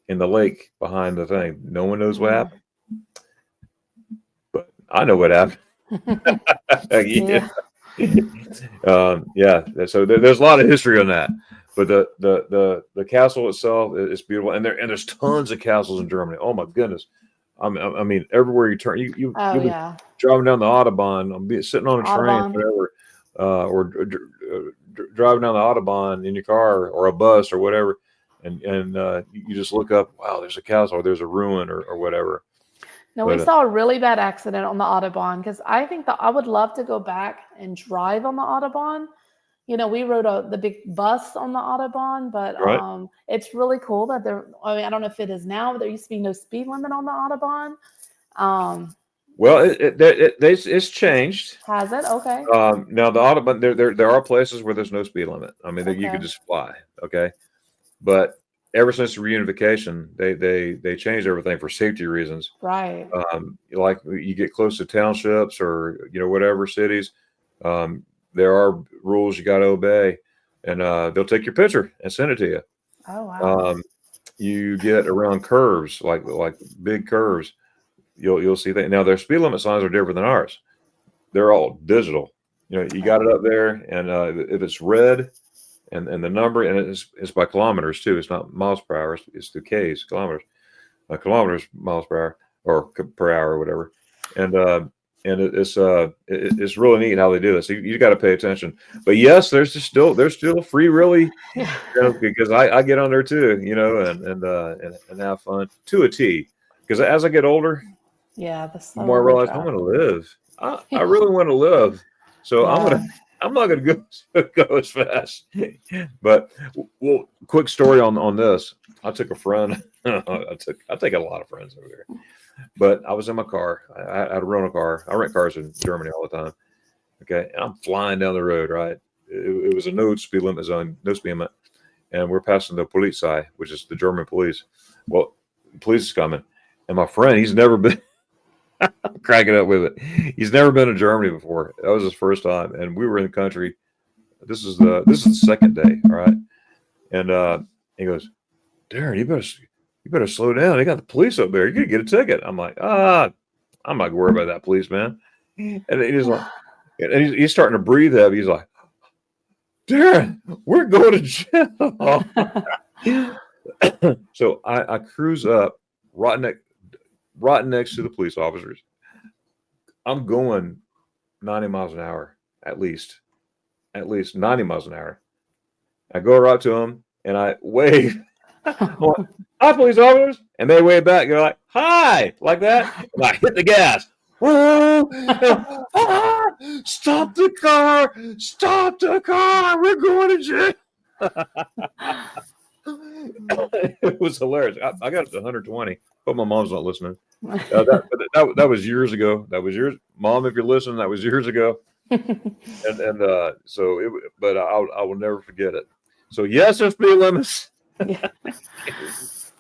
in the lake behind the thing. No one knows what happened. But I know what happened. Yeah. So there's a lot of history on that. But the castle itself is beautiful, and there's tons of castles in Germany. Oh my goodness! I mean, everywhere you turn, you'll be driving down the Autobahn, sitting on a train, whatever, or driving down the Autobahn in your car or a bus or whatever, and you just look up. Wow, there's a castle, or there's a ruin, or whatever. No, we saw a really bad accident on the Autobahn because I think that I would love to go back and drive on the Autobahn. You know, we rode the big bus on the Autobahn, but it's really cool that I mean, I don't know if it is now, but there used to be no speed limit on the Autobahn. Well, it's changed. Has it? Okay. Now the Autobahn, there are places where there's no speed limit. I mean, you could just fly. Okay, but ever since the reunification, they changed everything for safety reasons. Right. Like you get close to townships or whatever cities. There are rules you got to obey, and they'll take your picture and send it to you. Oh wow! You get around curves, like big curves. You'll see that. Now their speed limit signs are different than ours. They're all digital. You got it up there, and if it's red, and the number, and it's by kilometers too. It's not miles per hour. It's the K's, kilometers, miles per hour or per hour or whatever, and it's really neat how they do this. You got to pay attention. But yes, there's still free really, because I get on there too, and have fun to a T. Because as I get older, the more I realize I want to live. I really want to live. So I'm not gonna go as fast. But quick story on this. I took a friend. I take a lot of friends over there. But I was in my car. I had a rental car. I rent cars in Germany all the time. Okay, and I'm flying down the road. Right, it was a no speed limit zone, no speed limit, and we're passing the Polizei, which is the German police. Well, the police is coming, and my friend, he's never been. I'm cracking up with it. He's never been to Germany before. That was his first time, and we were in the country. This is the second day. All right, and he goes, Darren, you better slow down. They got the police up there. You're gonna get a ticket. I'm like, I'm not gonna worry about that police, man. And he's like, and he's starting to breathe heavy. He's like, Darren, we're going to jail. So I cruise up right next to the police officers. I'm going 90 miles an hour, at least 90 miles an hour. I go right to them and I wave. Hi, police officers, and they wave back. You're like, hi, like that. And I hit the gas. Stop the car! Stop the car! We're going to jail. It was hilarious. I got it to 120. But my mom's not listening. That was years ago. That was years. Mom, if you're listening, that was years ago. But I will never forget it. So yes, there's speed limits. Yeah.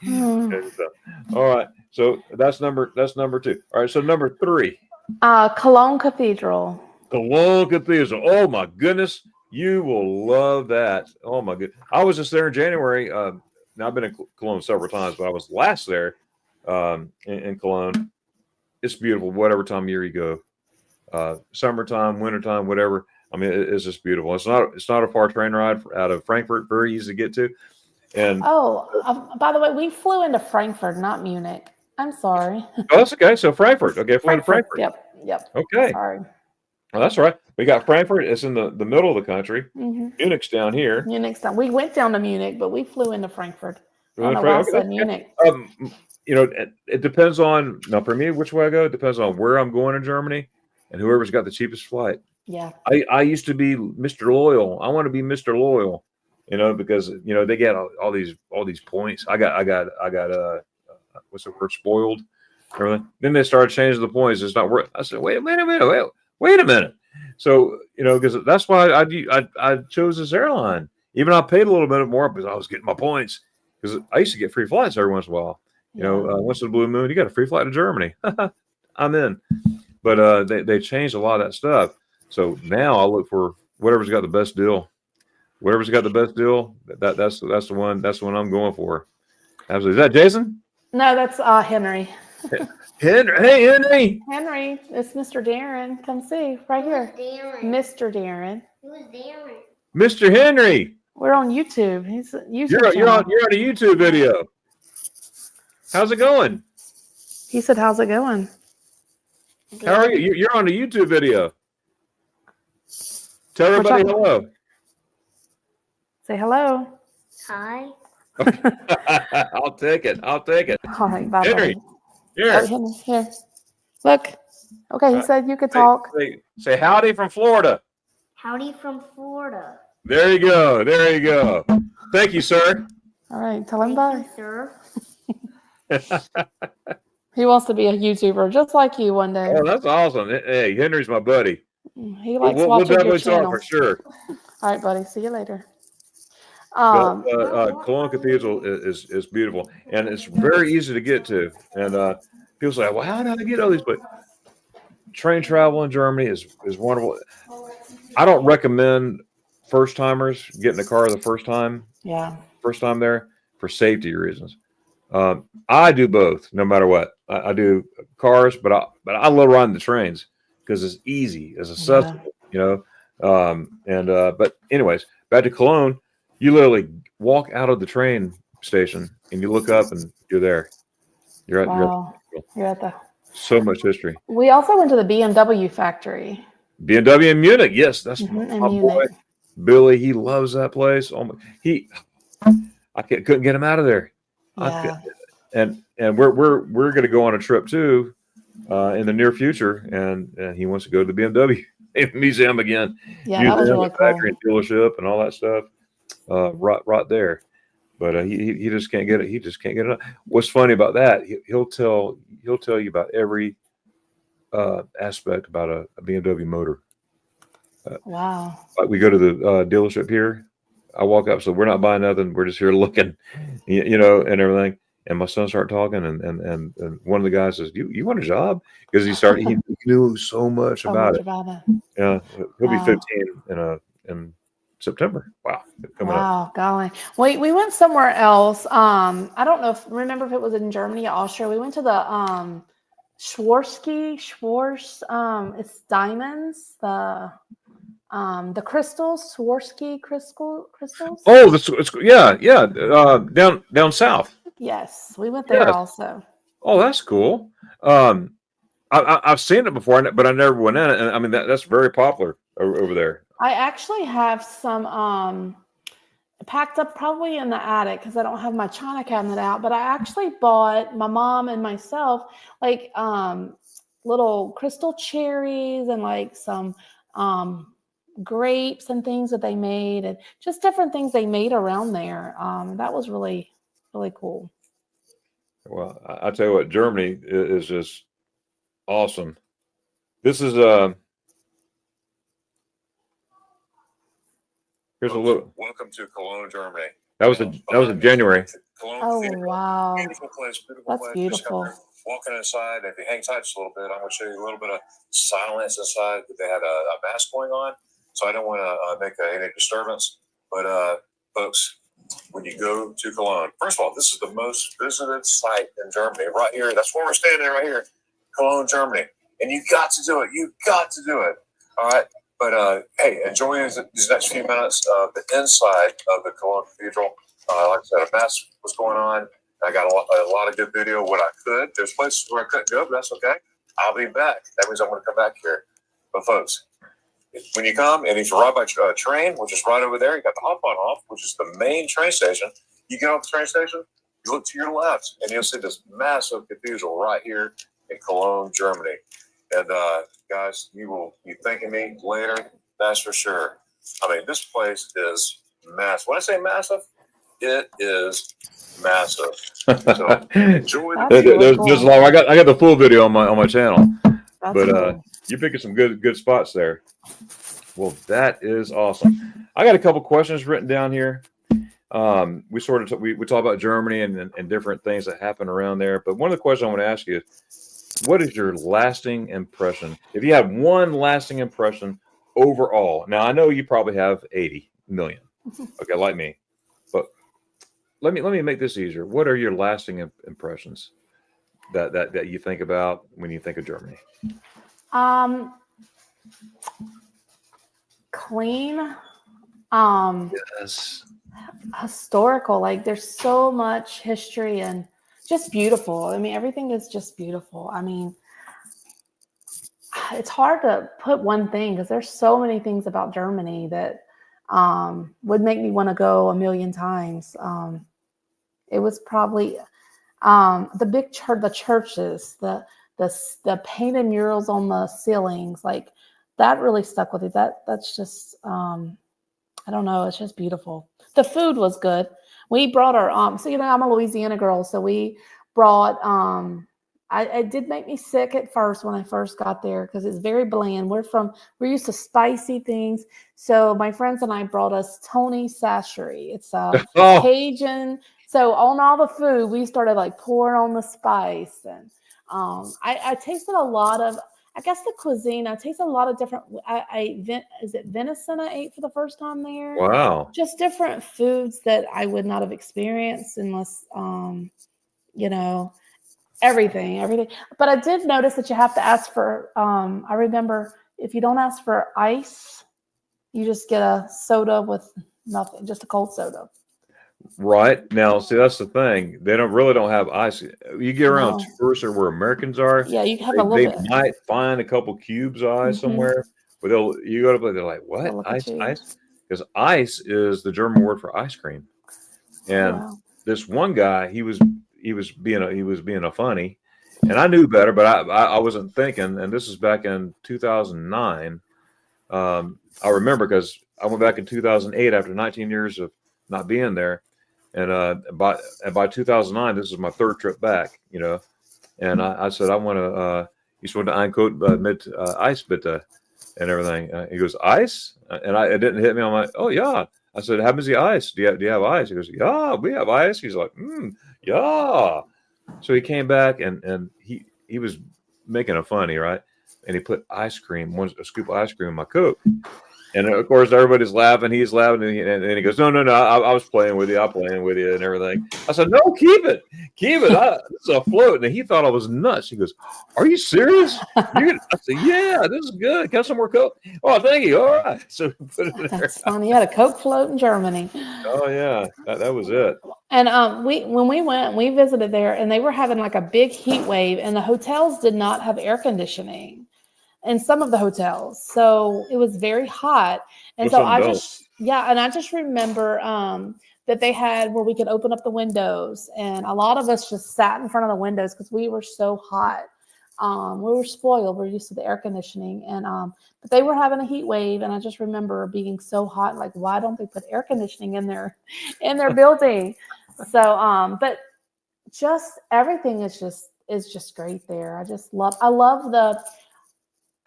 And so, all right. So that's number 2. All right. So number 3. Cologne Cathedral. Cologne Cathedral. Oh my goodness, you will love that. Oh my goodness, I was just there in January. Now I've been in Cologne several times, but I was last there in Cologne. It's beautiful, whatever time of year you go, summertime, wintertime, whatever. I mean, it's just beautiful. It's not a far train ride out of Frankfurt, very easy to get to. And by the way, we flew into Frankfurt, not Munich. I'm sorry. oh, that's okay. So Frankfurt, okay, flew to Frankfurt. Yep. Okay. Sorry. Well, that's all right. We got Frankfurt. It's in the middle of the country. Mm-hmm. Munich's down here. Munich's down. We went down to Munich, but we flew into Frankfurt. I don't know Okay, why I said Munich. You know, it depends on, now for me, which way I go, it depends on where I'm going in Germany and whoever's got the cheapest flight. Yeah. I used to be Mr. Loyal. I want to be Mr. Loyal, you know, because, you know, they get all these points. I got what's the word, spoiled. Everything. Then they started changing the points. It's not worth. I said, wait a minute. So, you know, because that's why I chose this airline. Even I paid a little bit more because I was getting my points. Because I used to get free flights every once in a while. You know, once in a blue moon, you got a free flight to Germany. I'm in. But they changed a lot of that stuff. So now I look for whatever's got the best deal. Whatever's got the best deal, that's the one. That's the one I'm going for. Absolutely. Is that Jason? No, that's Henry. Henry, hey Henry. Henry, it's Mr. Darren. Come see right here. Mr. Darren. Who's Darren? Mr. Henry. We're on YouTube. He's YouTube. You're on a YouTube video. How's it going? He said, "How's it going?" How are you? You're on a YouTube video. Tell everybody hello. Say hello. Hi. I'll take it. All right, bye. Henry, here. Henry, here. Look. Okay, he said you could talk. Say howdy from Florida. Howdy from Florida. There you go. Thank you, sir. All right, tell him Thank bye. you, sir. He wants to be a YouTuber just like you one day. Oh, that's awesome. Hey, Henry's my buddy. He likes we'll watching definitely your channel. talk for sure. All right, buddy. See you later. Cologne Cathedral is beautiful, and it's very easy to get to. And people say, "Well, how did I get all these?" But train travel in Germany is wonderful. I don't recommend first timers getting a car the first time. Yeah. First time there for safety reasons. I do both, no matter what. I do cars, but I love riding the trains because it's easy, it's accessible, you know. But anyways, back to Cologne. You literally walk out of the train station and you look up and you're there. You're at the so much history. We also went to the BMW factory. BMW in Munich, yes, that's my Munich. boy Billy. He loves that place. I couldn't get him out of there. Yeah. And we're going to go on a trip too in the near future, and he wants to go to the BMW museum again. Yeah, that was really cool. Factory and dealership and all that stuff, right there. But he just can't get it. He just can't get it. What's funny about that? He'll tell you about every aspect about a BMW motor. Wow. Like we go to the dealership here. I walk up, so we're not buying nothing. We're just here looking, you know, and everything. And my son started talking, and one of the guys says, "You want a job?" Because he knew so much about it. Yeah, he'll be 15 in September. Wow, up. Golly. We went somewhere else. I don't know remember if it was in Germany or Austria. We went to the Schwarz. It's diamonds. The crystals, Swarovski crystals. Oh, down south. Yes, we went there also. Oh, that's cool. I've seen it before, but I never went in it. And I mean, that's very popular over there. I actually have some packed up probably in the attic because I don't have my china cabinet out. But I actually bought my mom and myself like little crystal cherries and like some grapes and things that they made and just different things they made around there. That was really, really cool. Well, I tell you what, Germany is just awesome. This is Here's a little. Welcome to Cologne, Germany. That was in January. Cologne Oh, Cathedral. wow. Beautiful place. Beautiful That's place. beautiful. Walking inside, if you hang tight just a little bit, I'm going to show you a little bit of silence inside. They had a mass going on, so I don't want to make any disturbance. But folks, when you go to Cologne, first of all, this is the most visited site in Germany, right here. That's where we're standing right here, Cologne, Germany. And you got to do it. You got to do it. All right. But hey, enjoy these next few minutes of the inside of the Cologne Cathedral. Like I said, a mass was going on. I got a lot of good video of what I could. There's places where I couldn't go, but that's okay. I'll be back. That means I'm going to come back here. But folks, when you come, and if you ride by train, which is right over there, you got the hop on off, which is the main train station. You get off the train station, you look to your left, and you'll see this massive cathedral right here in Cologne, Germany. And guys, you will be thanking me later. That's for sure. I mean, this place is massive. When I say massive, it is massive. So enjoy there's a lot. I got the full video on my channel. That's But cool. you're picking some good spots there. Well, that is awesome. I got a couple questions written down here. We sort of we talk about Germany and different things that happen around there. But one of the questions I want to ask you is, what is your lasting impression? If you have one lasting impression overall, now I know you probably have 80 million. Okay, like me. But let me make this easier. What are your lasting impressions that you think about when you think of Germany? Clean, Yes. historical. Like there's so much history and just beautiful. I mean, everything is just beautiful. I mean, it's hard to put one thing because there's so many things about Germany that would make me want to go a million times. It was probably the big church, the churches, the painted murals on the ceilings, like that really stuck with me. That's just I don't know, it's just beautiful. The food was good. We brought our so I'm a Louisiana girl, so we brought it did make me sick at first when I first got there because it's very bland. We're used to spicy things. So my friends and I brought us Tony Sashery. It's Oh, Cajun. So on all the food, we started like pouring on the spice. And I tasted a lot of, I guess the cuisine, I tasted a lot of different, is it venison I ate for the first time there? wow. Just different foods that I would not have experienced unless, everything. But I did notice that you have to ask for, I remember if you don't ask for ice, you just get a soda with nothing, just a cold soda. Right. Now, see, that's the thing. They don't have ice. You get around No. tourists or where Americans are, Yeah, you have a they little bit. might find a couple cubes of ice Mhm. somewhere, but you go to they're like, what? Look at you. Ice? Because ice is the German word for ice cream. And Wow. this one guy, he was being a funny, and I knew better, but I wasn't thinking. And this is back in 2009. I remember because I went back in 2008 after 19 years of not being there. And by 2009, this is my third trip back, and I said, I want to, ich wollte ein Coat mit Eis bitte and everything. He goes, ice? And it didn't hit me. I'm like, oh, yeah. I said, have the ice. Do you have ice? He goes, yeah, we have ice. He's like, yeah. So he came back and he was making a funny, right? And he put a scoop of ice cream in my Coke. And of course, everybody's laughing. He's laughing, and he goes, "No, I was playing with you. I'm playing with you, and everything." I said, "No, keep it. This is a float." And he thought I was nuts. He goes, "Are you serious?" I said, "Yeah, this is good. Got some more Coke." Oh, thank you. All right. So put it in there. That's funny. You had a Coke float in Germany. Oh yeah, that was it. And when we went, we visited there, and they were having like a big heat wave, and the hotels did not have air conditioning in some of the hotels, so it was very hot. And so I just remember that they had where we could open up the windows, and a lot of us just sat in front of the windows because we were so hot. We were spoiled. We're used to the air conditioning, and but they were having a heat wave, and I just remember being so hot. Like, why don't they put air conditioning in their building? So, but just everything is just great there.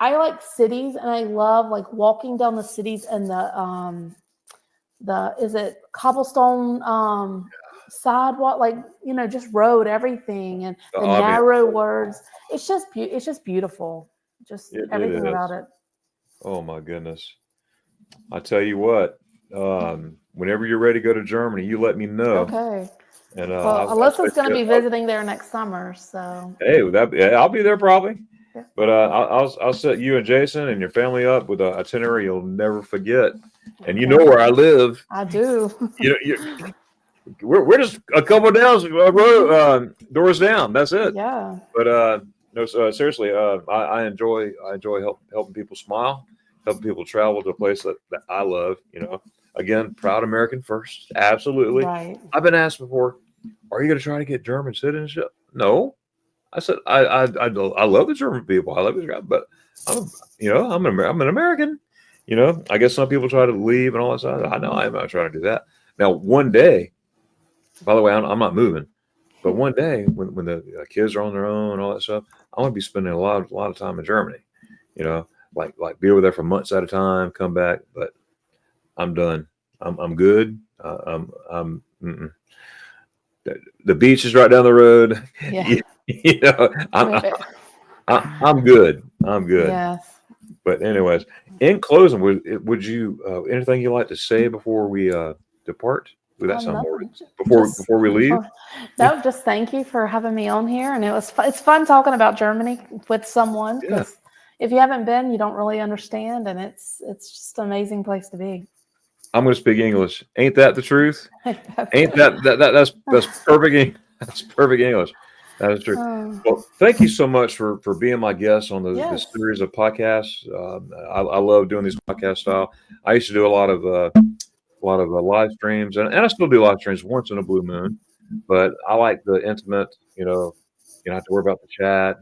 I like cities, and I love like walking down the cities and is it cobblestone sidewalk, like, just road, everything, and the narrow words. It's just beautiful. Just everything about it. Oh my goodness. I tell you what, whenever you're ready to go to Germany, you let me know. Okay. And Alyssa's going to be visiting there next summer, so. Hey, I'll be there probably. Yeah. But I'll set you and Jason and your family up with an itinerary you'll never forget. And you know where I live. I do. We're just a couple doors down. That's it. Yeah. But no, seriously, I enjoy helping people smile, helping people travel to a place that I love. Again, proud American first. Absolutely. Right. I've been asked before, are you going to try to get German citizenship? No. I said, I love the German people. I love this guy, but I'm an American. I guess some people try to leave and all that stuff. I know I'm not trying to do that. Now, one day, by the way, I'm not moving, but one day when the kids are on their own and all that stuff, I want to be spending a lot of time in Germany. Like be over there for months at a time, come back. But I'm done. I'm good. The beach is right down the road. Yeah. I'm good. I'm good. Yes. But anyways, in closing, would you anything you'd like to say before we depart? Would that sound more before we leave? No, just thank you for having me on here, and it's fun talking about Germany with someone. Yeah. If you haven't been, you don't really understand, and it's just an amazing place to be. I'm going to speak English. Ain't that the truth? Ain't that's perfect? That's perfect English. That is true. Well, thank you so much for being my guest on this series of podcasts. I love doing these podcast style. I used to do a lot of live streams, and I still do live streams once in a blue moon. But I like the intimate. You don't have to worry about the chat,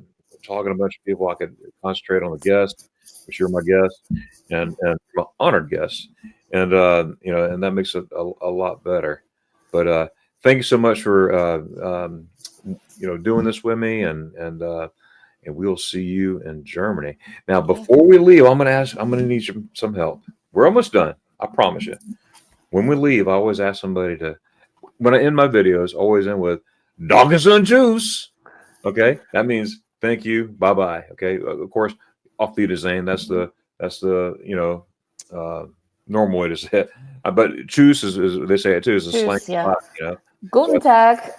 talking to a bunch of people. I could concentrate on the guest, which you're my guest, and my honored guest, and and that makes it a lot better. But thank you so much for doing this with me, and we'll see you in Germany. Now, before we leave, I'm going to need some help. We're almost done. I promise you. When we leave, I always ask somebody when I end my videos, always end with Dankeschön, Tschüss. Okay. That means thank you. Bye-bye. Okay. Of course, auf Wiedersehen. That's the normal way to say it. But Tschüss is they say it too, is a slang. Yeah. Guten Tag.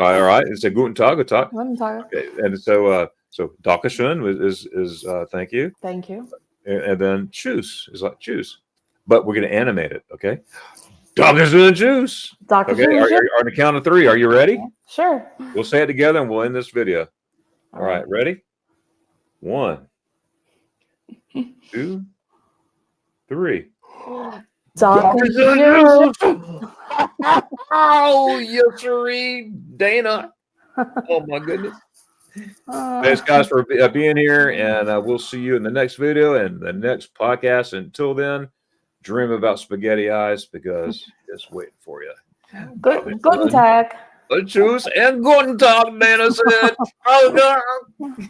All right. It's a Guten Tag. Guten Tag. Okay. And so Dankeschön is thank you. Thank you. And then Tschüss is like Tschüss. But we're going to animate it, okay? Dankeschön, Tschüss. Okay, on the count of 3. Are you ready? Sure. We'll say it together and we'll end this video. All right, ready? 1, 2, 3. Dankeschön. Oh, yes, sirree, Dana. Oh, my goodness. Thanks, guys, for being here, and we'll see you in the next video and the next podcast. Until then, dream about spaghetti eyes, because it's waiting for you. Guten Tag. Tschüss and Guten Tag, Dana said. Oh, God.